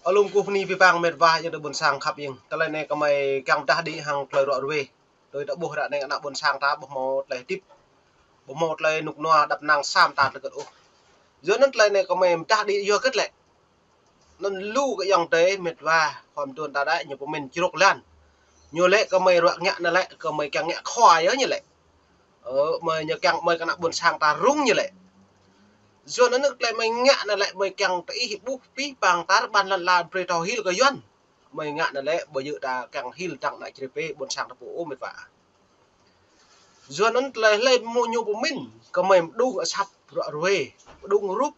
alum ku ni pi pang met va jadi bun sang khap yeng talai ne kamai kang tah di hang kloi ro we doi ta buh ra ne anak bun sang ta buh mo tlai tip buh mo tlai nuk noa đập nang sam ta được u giờ nó tlai ne kamai tah di yo kết lệ nó lu cái dòng tế mệt vaความtuần ta đấy nhiều của mình chirok lan nhiều lệ kamai ro nhạ na lệ kamai kang nhạ khoai nhớ như lệ mày nhờ kang mày anak bun sang ta rung như lệ giờ nó nước lại mày ngạ là lại mày càng tới hiệp bút phí bằng tá ban là pre tàu hil cái yuan mày ngạ là lại bởi dự ta càng hil tặng lại chp buồn sang tập ôm mệt vả giờ nó lại lên mua nhu của mình cái mày đu ở sập rồi đu rúp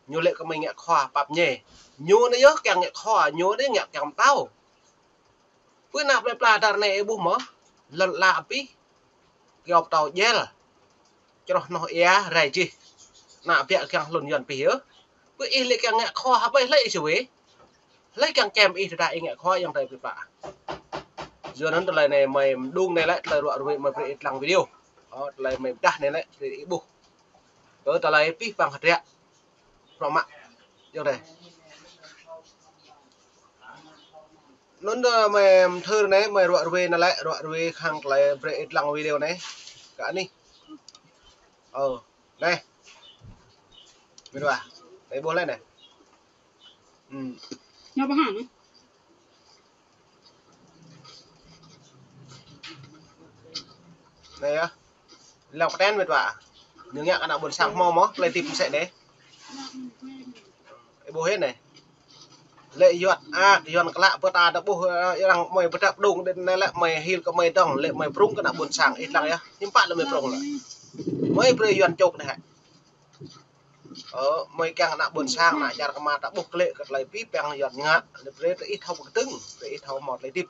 nhu lệ cái mày ngạ khoa bạp nhẹ nhu nó nhớ càng ngạ khoa nhu đấy ngạ càng tao bữa nào lại pla dar này bu mỏ lần lạ phí cái học tàu dễ là cho nó é rải chi nạ vẹn càng lùn nhuận phía với y lệ càng ngạ kho hấp ấy lấy chứ ấy lấy càng kèm y đại ngạ kho yang thầy bị bạ giờ nó lời này mày đung này lại lời đoạn rồi mày phải làm video đó lời mày đặt này lại thì bu tới ta lấy pí bằng hạt rẹ rõ mạng như này nó mày thơ này mày đoạn rồi nó lại đoạn rồi hàng lại phải làm video này cả đi đây biết ba đấy bố lên này nhau bao hàng này á lọc đen biết ba những nhạc nào buồn sang mò mó lấy tìm sẽ đấy bố hết này lệ yuat yuan cái lạ bữa ta đã bố rằng mày bữa tập đụng đến này lại mày hil cái mày đồng lệ mày prung cái nào buồn sang ít lăng nhá nhưng bạn là mày prung lại mấy pre yuan chục này mày càng nặng buồn sang lại ra cái đã buộc lệ cái lấy pí bèn giọt ngã để pre ít thâu một tưng để ít thâu một lấy tiếp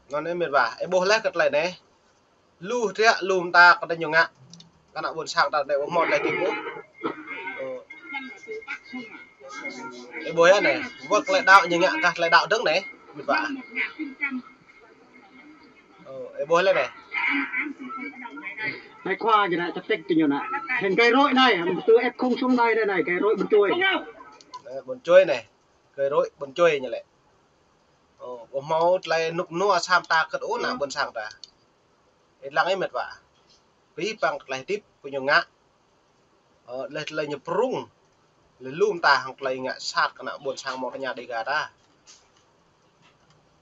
ngon đấy mệt vả em bố lấy cái này này lu thế lùm ta có nhiều ngạ các nặng buồn sang ta để một lấy tiếp bố em bố hết này vâng lại đạo nhiều ngạ các lại đạo đứng này mệt vả em bố lên này cái khoa gì này tích nhiều nè hình cây rỗi này từ ép không xuống đây đây này cây rỗi bồn chuối này cây rỗi bồn chuối như vậy có máu lại nục nua sam ta cất ố nào bồn sang ta lăng ấy mệt vả phí bằng lại tiếp của nhiều ngã lại nhập rung lại lùm ta hoặc lại ngã sát cái nào bồn sang một cái nhà đi gà ta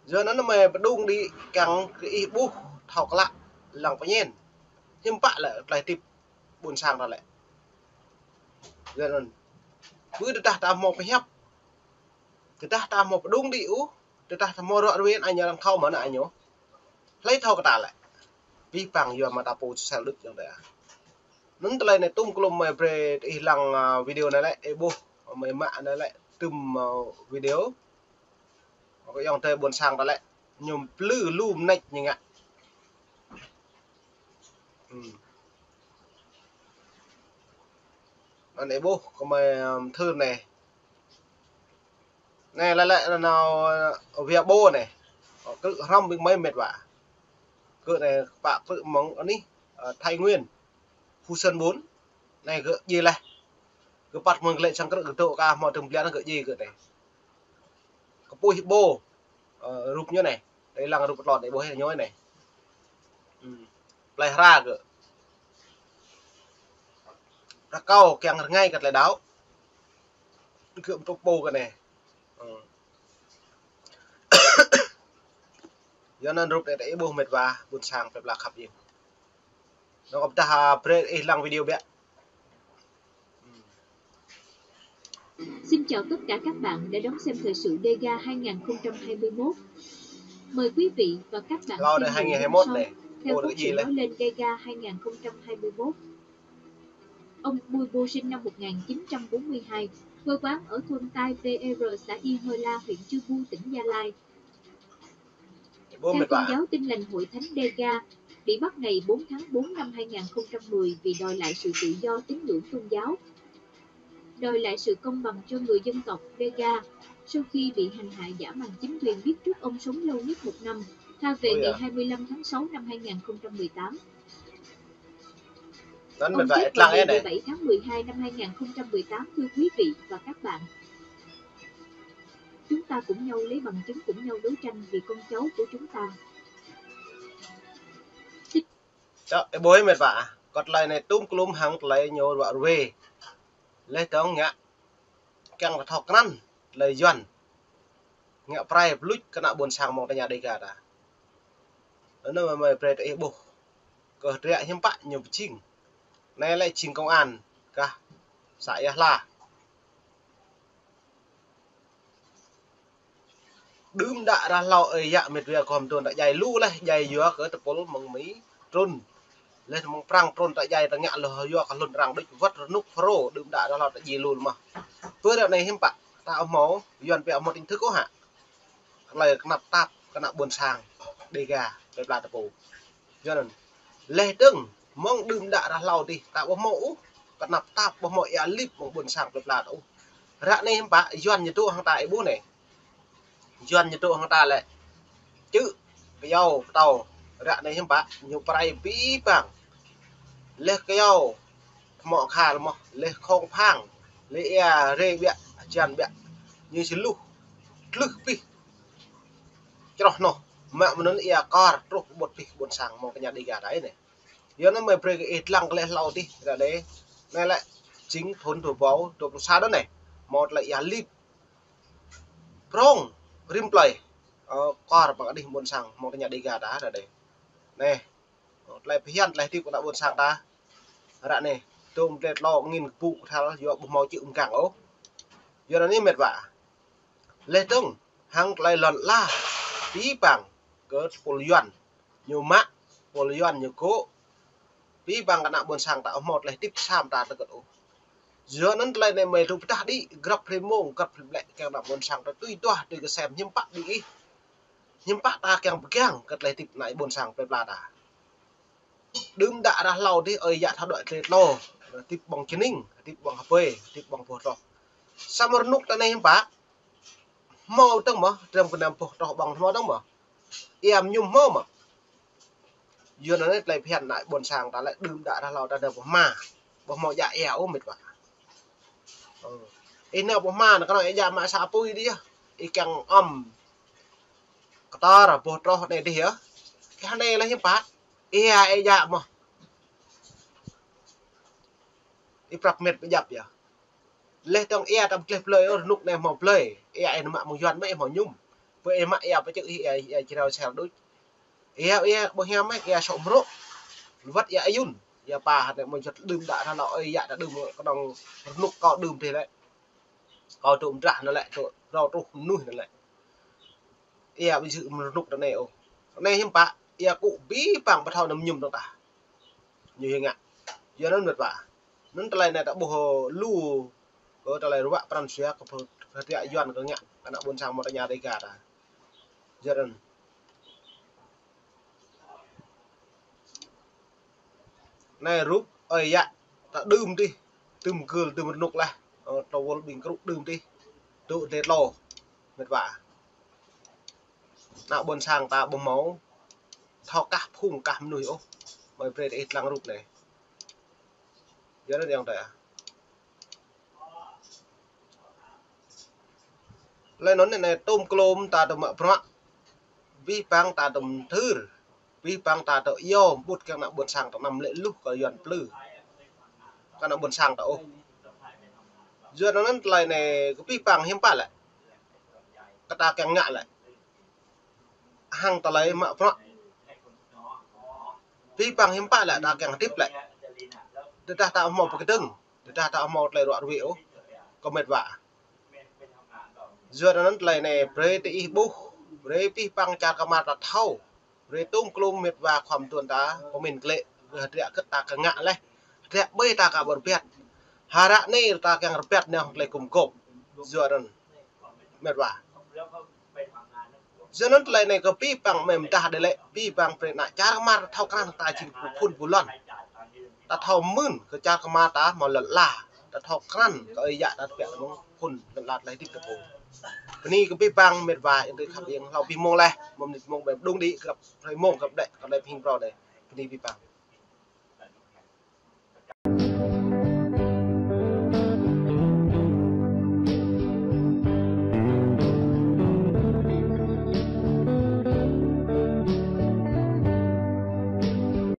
giờ nó mày đung đi càng cái bu thọc lạ lòng phải nhiên nhưng bạn lại tiếp buồn sang ra lại giờ là cứ được ta một cái hấp người ta một đung đi ú người ta mua rõ rồi anh nhớ làm khâu mà lại nhớ lấy thâu cái ta lại vi bằng giờ mà ta post sao được như vậy nó tới này tung cùng mày về lăng video này lại bu mày mạng này lại tùm video có dòng tây buồn sang đó lại nhôm lư lùm nách như ngạ anh ấy bố có mày thư này này lại là nào ở phía bô này cứ rong bị mấy mệt vả cứ này bạn cứ mong anh đi Thái Nguyên Phú Sơn 4 này cứ gì này cứ bắt mình lại sang cái tổ ca mọi thường nó cứ gì cứ này có bôi bô rụp như này đây là rụp lọt để bôi nhói này lại ra cứ ra câu kèng ngay cái lại đáo cượm top bô cái này do nên rụp để bô mệt và buồn sang phải là khắp gì nó có ta pre lăng video bé. Xin chào tất cả các bạn đã đón xem thời sự Dega 2021. Mời quý vị và các bạn xem 2021 này theo phóng sự nói lên Dega 2021. Ông Bùi Bô sinh năm 1942, quê quán ở thôn Tai PR, xã Y Hơ La, huyện Chư Bu, tỉnh Gia Lai. Theo Tôn giáo Tin Lành Hội Thánh Dega, bị bắt ngày 4 tháng 4 năm 2010 vì đòi lại sự tự do tín ngưỡng tôn giáo, đòi lại sự công bằng cho người dân tộc Vega. Sau khi bị hành hạ dã man, chính quyền biết trước ông sống lâu nhất 1 năm, tha về Ôi ngày à. 25 tháng 6 năm 2018. Nắn Ông mệt vả chết ít vào lăng ngày ấy này. 17 tháng 12 năm 2018. Thưa quý vị và các bạn, chúng ta cùng nhau lấy bằng chứng, cùng nhau đấu tranh vì con cháu của chúng ta. Đó, cái bối mệt vả. Còn lại này tung clum hàng lấy nhô vợ về. Lấy tông nhá. Càng thọc năn. Lấy doan. Ngạ prai lúc kena buồn sang mong tanya đây cả đã. Nó mà prai tại bố. Cờ trẻ hiếm bạ nhiều chinh. Này lại chinh công an. Cả. Xã ya la. Đương đã ra lọ ấy dạ mệt việc còn tuần đã dày lũ này. Dày dừa cỡ tập bố mong mấy trôn. Lên mong prang trôn tại dày ta ngạ lờ dừa cả lùn răng đích vất nút phô. Đương đã ra lọ tại gì luôn mà. Vừa đợt này hiếm bạ. Ta ông máu. Duyên vẹo một hình thức có hả. Lời nạp tạp. Kena buồn sang. Đây gà. Đây là tập bố. Cho nên. Lê đừng. Mong đừng đã ra lọ đi. Ta bố mẫu. Kena tạp bố mọi lip mong buồn sang. Đây là đâu. Rạ này hiếm bạ. Duyên như tụ hàng tại bố này. Duyên như tụ hàng ta lại. Chứ. Cái dâu tàu. Rạ này hiếm bạ. Nhiều prai bí bằng. Lê cái dâu. Mọ khá là mọ. Lê không phang. Lê rê bẹ. Chàn bẹ. Như chứ lục. Lục bí. Cho nó. Mẹ mà nó cor. Trúc bột bí. Buồn sang mong cái nhà đi gà đấy này. Giờ nó mới prê cái ít lăng cái lau đi. Rạ đấy. Này lại. Chính thôn thủ báo. Thủ xa đó này. Một là lip. Prong. Rim play. Cor bằng đi buồn sang mong cái nhà đi gà đá rồi đây. Nè. Lại hiện lại tiếp của đã buồn sang ta. Rạ này. Tôm rệt lo nghìn vụ theo dựa bố màu chịu càng ố. Giờ nó ní mệt vả. Lê tông. Hăng lại lần la. Bí bằng. Cớ phổ doan. Nhiều mạ. Phổ doan nhiều cố. Bí bằng cả nạ buồn sang tạo một lại tiếp xàm ta tất ố. Giờ nó lại này mày rụp ta đi. Gặp thêm mông. Gặp thêm lệ. Kèng nạ buồn sang ta tùy tòa. Tùy cái xem nhiễm bạc đi. Nhiễm bạc ta kèng kèng. Cất lại tiếp này buồn sang phép là ta. Đừng đã ra lau đi. Ơi dạ thao đợi trệt lô. Tiếp bằng chân ninh. Tiếp bằng hạp bê. Tiếp bằng phổ trò. Sao mà nút ta này hiếm bạc. Mô tông mà. Trầm cái nằm phổ trò bằng mô tông mà. Em nhung mô mà. Giờ nó lại hiện lại buồn sang ta lại đừng đã ra lau ta đều mà. Bỏ mò dạ ẻo mệt vả. Ý nào bỏ mà nó có nói dạ mà xa bùi đi. Ý càng ta là phổ trò này đi hả. Cái này là hiếm bạc. Ý dạ mà. Ý bạc mệt bị dập vậy. Lê tông tâm clip lời ở nút này mọc lời. Nó mạng mong doan mấy em hỏi nhung. Với em mạng với chữ chỉ nào xèo đối. Bố hèm mấy sổ mrộ. Vất yun. Bà hạt này mình chật đừng đã ra nó đã đừng có đồng nút có đừng thế đấy. Có trộm trả nó lại rau trục nuôi nó lại. Bây giờ nút đó này ô. Này hiếm bạc. Cụ bí bằng bắt thao nằm nhùm đâu ta. Như hình ạ. Giờ nó mệt vả. Nó lại này đã bố lưu. Có trả lời rụa bàn xuyên có phát hiện doan có ngạn. Các bạn buồn sang một nhà đây cả. Giờ đừng. Này rút. Ơi dạ. Ta đơm đi. Tùm cười tùm một nục lại. Tàu vô bình rút đơm đi. Tụ thế lò. Mệt vả. Nạo buồn sang ta bông máu. Thao cáp khung cáp nùi ô. Mời về ít lăng rút này. Giờ nó đi không thể à. Lên nó này tôm clom ta tôm mạ. Vi bang ta tôm thư. Vi bang ta tôm yêu. Bút các nạ buồn sang ta nằm lệ lúc có dọn plư. Các nạ buồn sang ta ô. Giờ nó lại này có vi bang hiếm bả lại. Các ta càng ngạ lại. Hăng ta lấy mạ phạ. Vi bang hiếm bả lại ta càng tiếp lại. Để ta một cái tưng. Để ta một lại đoạn vị ô. Có mệt vả. Giờ nó lại này pre ti bu pre pi pang cha kamar ta thau pre tung klum met và khom tuần ta có mình lệ rẹ cất ta cả ngạ lấy rẹ bơi ta cả bờ pet hara này ta càng pet nè lại cùng cộp giờ nó mệt vả cho nên lại này có pi bằng mềm ta để lại pi bằng phải nãy cha mà thao can tài chính phun phun lon ta thao mưn cái cha mà ta mà là ta thao can cái dạ ta vẽ nó phun lạt lại tiếp tụcนี่ก็พี่ปังเม็ดวายอันนี้ขับเองเราพี่มงแหละมุมนี้มงแบบดงดีกับไรมงกับเด็กกับไรพิงเราเลยนี่พี่ปัง